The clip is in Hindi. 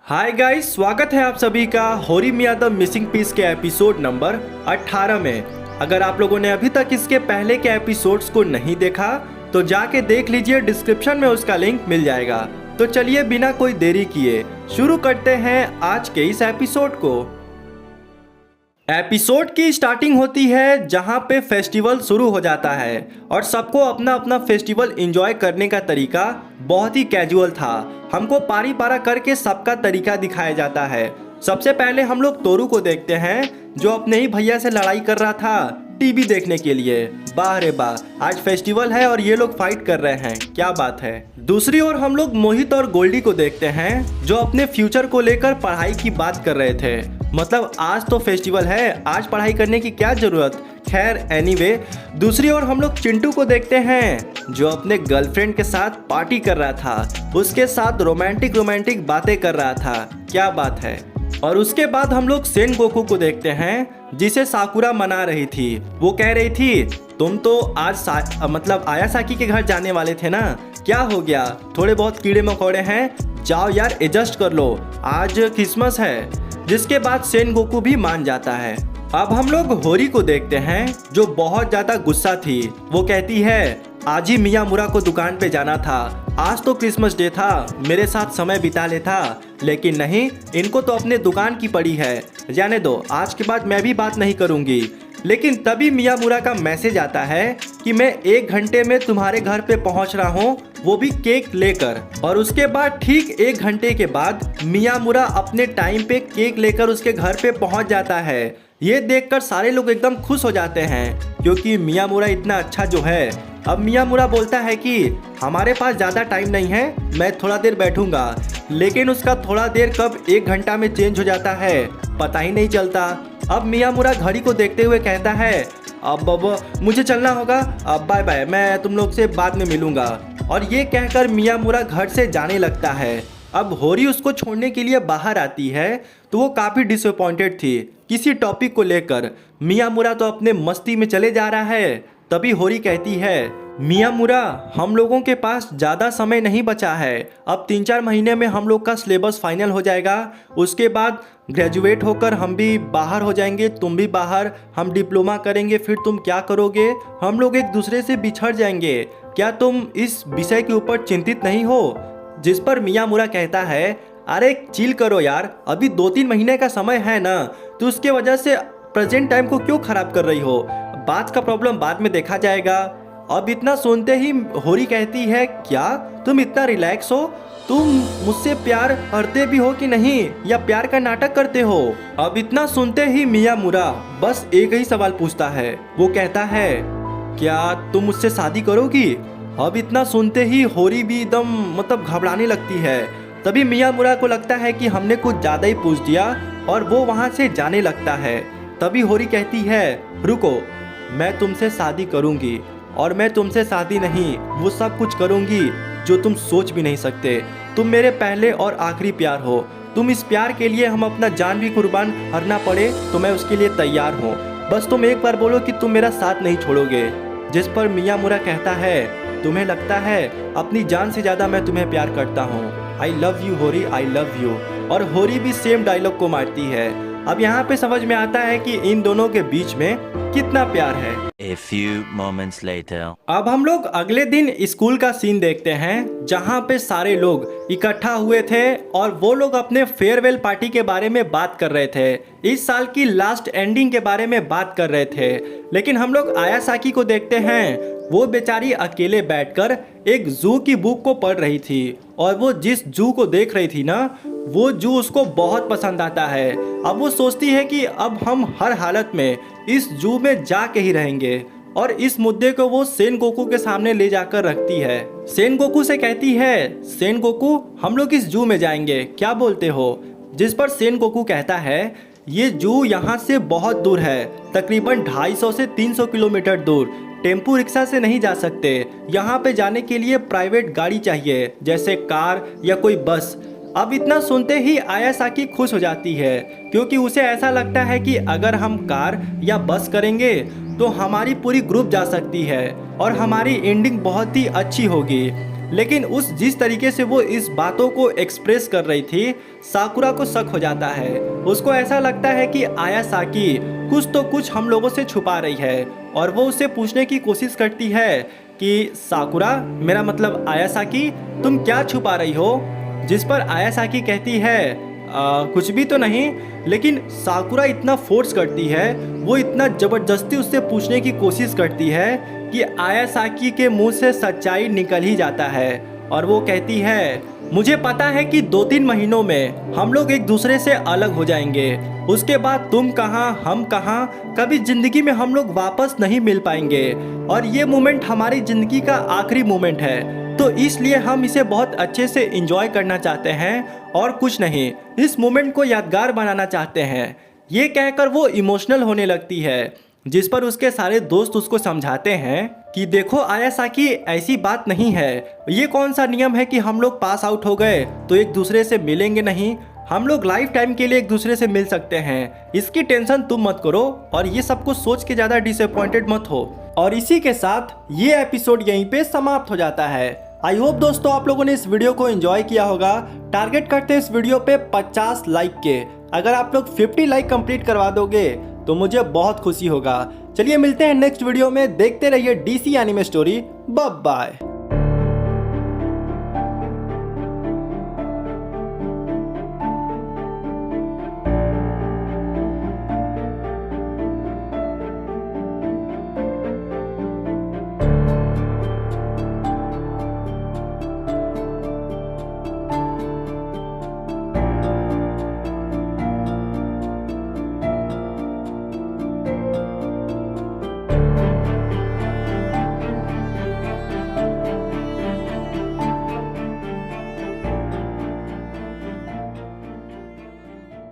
हाय गाइस, स्वागत है आप सभी का होरी मिया द मिसिंग पीस के एपिसोड नंबर 18 में। अगर आप लोगों ने अभी तक इसके पहले के एपिसोड्स को नहीं देखा तो जाके देख लीजिए, डिस्क्रिप्शन में उसका लिंक मिल जाएगा। तो चलिए बिना कोई देरी किए शुरू करते हैं आज के इस एपिसोड को। एपिसोड की स्टार्टिंग होती है जहां पे फेस्टिवल शुरू हो जाता है और सबको अपना अपना फेस्टिवल एंजॉय करने का तरीका बहुत ही कैजुअल था। हमको पारी पारा करके सबका तरीका दिखाया जाता है। सबसे पहले हम लोग तोरू को देखते हैं जो अपने ही भैया से लड़ाई कर रहा था टीवी देखने के लिए। वाह रे वाह, आज फेस्टिवल है और ये लोग फाइट कर रहे हैं, क्या बात है। दूसरी ओर हम लोग मोहित और गोल्डी को देखते हैं जो अपने फ्यूचर को लेकर पढ़ाई की बात कर रहे थे। मतलब आज तो फेस्टिवल है, आज पढ़ाई करने की क्या जरूरत। खैर एनीवे, दूसरी ओर हम लोग चिंटू को देखते हैं जो अपने गर्लफ्रेंड के साथ पार्टी कर रहा था, उसके साथ रोमांटिक बातें कर रहा था, क्या बात है। और उसके बाद हम लोग सेन गोकू को देखते हैं जिसे साकुरा मना रही थी। वो कह रही थी तुम तो आज मतलब आयासाकी के घर जाने वाले थे ना, क्या हो गया, थोड़े बहुत कीड़े मकोड़े हैं, जाओ यार एडजस्ट कर लो, आज क्रिसमस है। जिसके बाद सेन गोकू भी मान जाता है। अब हम लोग होरी को देखते हैं जो बहुत ज्यादा गुस्सा थी। वो कहती है आज ही मियामुरा को दुकान पे जाना था, आज तो क्रिसमस डे था, मेरे साथ समय बिता लेता, लेकिन नहीं, इनको तो अपने दुकान की पड़ी है, जाने दो, आज के बाद मैं भी बात नहीं करूंगी। लेकिन तभी मियामुरा का मैसेज आता है कि मैं 1 घंटे में तुम्हारे घर पे पहुंच रहा हूं, वो भी केक लेकर। और उसके बाद ठीक 1 घंटे के बाद मियामुरा अपने टाइम पे केक लेकर उसके घर पे पहुंच जाता है। ये देखकर सारे लोग एकदम खुश हो जाते हैं क्योंकि मियामुरा इतना अच्छा जो है। अब मियामुरा बोलता है कि हमारे पास ज़्यादा टाइम नहीं है, मैं थोड़ा देर बैठूंगा। लेकिन उसका थोड़ा देर कब 1 घंटा में चेंज हो जाता है पता ही नहीं चलता। अब मियामुरा घड़ी को देखते हुए कहता है अब मुझे चलना होगा, अब बाय बाय, मैं तुम लोग से बाद में मिलूंगा। और ये कहकर मियामुरा घर से जाने लगता है। अब होरी उसको छोड़ने के लिए बाहर आती है तो वो काफ़ी डिसअपॉइंटेड थी किसी टॉपिक को लेकर। मियामुरा तो अपने मस्ती में चले जा रहा है। तभी होरी कहती है मियामुरा, हम लोगों के पास ज़्यादा समय नहीं बचा है, अब 3-4 महीने में हम लोग का सिलेबस फाइनल हो जाएगा, उसके बाद ग्रेजुएट होकर हम भी बाहर हो जाएंगे, तुम भी बाहर, हम डिप्लोमा करेंगे, फिर तुम क्या करोगे, हम लोग एक दूसरे से बिछड़ जाएंगे, क्या तुम इस विषय के ऊपर चिंतित नहीं हो। जिस पर मियामुरा कहता है अरे चिल करो यार, अभी 2-3 महीने का समय है ना, तो उसके वजह से प्रेजेंट टाइम को क्यों खराब कर रही हो, बात का प्रॉब्लम बाद में देखा जाएगा। अब इतना सुनते ही होरी कहती है क्या तुम इतना रिलैक्स हो, तुम मुझसे प्यार करते भी हो कि नहीं, या प्यार का नाटक करते हो। अब इतना सुनते ही मियामुरा बस एक ही सवाल पूछता है। वो कहता है क्या तुम मुझसे शादी करोगी। अब इतना सुनते ही होरी भी एकदम मतलब घबराने लगती है। तभी मियामुरा को लगता है कि हमने कुछ ज़्यादा ही पूछ दिया और वो वहाँ से जाने लगता है। तभी होरी कहती है रुको, मैं तुमसे शादी करूँगी और मैं तुमसे शादी नहीं, वो सब कुछ करूँगी जो तुम सोच भी नहीं सकते। तुम मेरे पहले और आखिरी प्यार हो, तुम इस प्यार के लिए हम अपना जान भी कुर्बान करना पड़े तो मैं उसके लिए तैयार हूँ, बस तुम एक बार बोलो कि तुम मेरा साथ नहीं छोड़ोगे। जिस पर मियामुरा कहता है तुम्हें लगता है अपनी जान से ज़्यादा मैं तुम्हें प्यार करता हूँ, आई लव यू होरी, आई लव यू। और होरी भी सेम डायलॉग को मारती है। अब यहाँ पे समझ में आता है कि इन दोनों के बीच में कितना प्यार है। A few moments later. अब हम लोग अगले दिन स्कूल का सीन देखते हैं जहाँ पे सारे लोग इकट्ठा हुए थे और वो लोग अपने फेयरवेल पार्टी के बारे में बात कर रहे थे, इस साल की लास्ट एंडिंग के बारे में बात कर रहे थे। लेकिन हम लोग आयासाकी को देखते हैं, वो बेचारी अकेले बैठकर एक जू की बुक को पढ़ रही थी और वो जिस जू को देख रही थी ना, वो जू उसको बहुत पसंद आता है। अब वो सोचती है कि अब हम हर हालत में इस जू में जाके ही रहेंगे और इस मुद्दे को वो सेन गोकू के सामने ले जाकर रखती है। सेन गोकू से कहती है सेन गोकू, हम लोग इस जू में जाएंगे, क्या बोलते हो। जिस पर सेन गोकू कहता है ये जू यहाँ से बहुत दूर है, तकरीबन 250 से 300 किलोमीटर दूर, टेम्पू रिक्शा से नहीं जा सकते, यहाँ पे जाने के लिए प्राइवेट गाड़ी चाहिए जैसे कार या कोई बस। अब इतना सुनते ही आयासाकी खुश हो जाती है क्योंकि उसे ऐसा लगता है कि अगर हम कार या बस करेंगे तो हमारी पूरी ग्रुप जा सकती है और हमारी एंडिंग बहुत ही अच्छी होगी। लेकिन उस जिस तरीके से वो इस बातों को एक्सप्रेस कर रही थी, साकुरा को शक हो जाता है। उसको ऐसा लगता है कि आयासाकी कुछ तो कुछ हम लोगों से छुपा रही है और वो उससे पूछने की कोशिश करती है कि साकुरा, मेरा मतलब आयासाकी, तुम क्या छुपा रही हो? जिस पर आयासाकी कहती है कुछ भी तो नहीं। लेकिन साकुरा इतना फोर्स करती है, वो इतना ज़बरदस्ती उससे पूछने की कोशिश करती है कि आयासाकी के मुंह से सच्चाई निकल ही जाता है और वो कहती है, मुझे पता है कि 2-3 महीनों में हम लोग एक दूसरे से अलग हो जाएंगे। उसके बाद तुम कहाँ, हम कहाँ, कभी ज़िंदगी में हम लोग वापस नहीं मिल पाएंगे और ये मोमेंट हमारी ज़िंदगी का आखिरी मोमेंट है। तो इसलिए हम इसे बहुत अच्छे से एंजॉय करना चाहते हैं और कुछ नहीं, इस मोमेंट को यादगार बनाना चाहते हैं। ये कहकर वो इमोशनल होने लगती है, जिस पर उसके सारे दोस्त उसको समझाते हैं कि देखो आयासाकी, ऐसी बात नहीं है। ये कौन सा नियम है कि हम लोग पास आउट हो गए तो एक दूसरे से मिलेंगे नहीं। हम लोग लाइफ टाइम के लिए एक दूसरे से मिल सकते हैं। इसकी टेंशन तुम मत करो और ये सब कुछ सोच के ज़्यादा डिसअपॉइंटेड मत हो। और इसी के साथ ये एपिसोड यहीं पे समाप्त हो जाता है। आई होप दोस्तों आप लोगों ने इस वीडियो को एंजॉय किया होगा। टारगेट करते हैं इस वीडियो पे 50 लाइक के। अगर आप लोग 50 लाइक कंप्लीट करवा दोगे तो मुझे बहुत खुशी होगा। चलिए मिलते हैं नेक्स्ट वीडियो में। देखते रहिए DC anime story. Bye bye.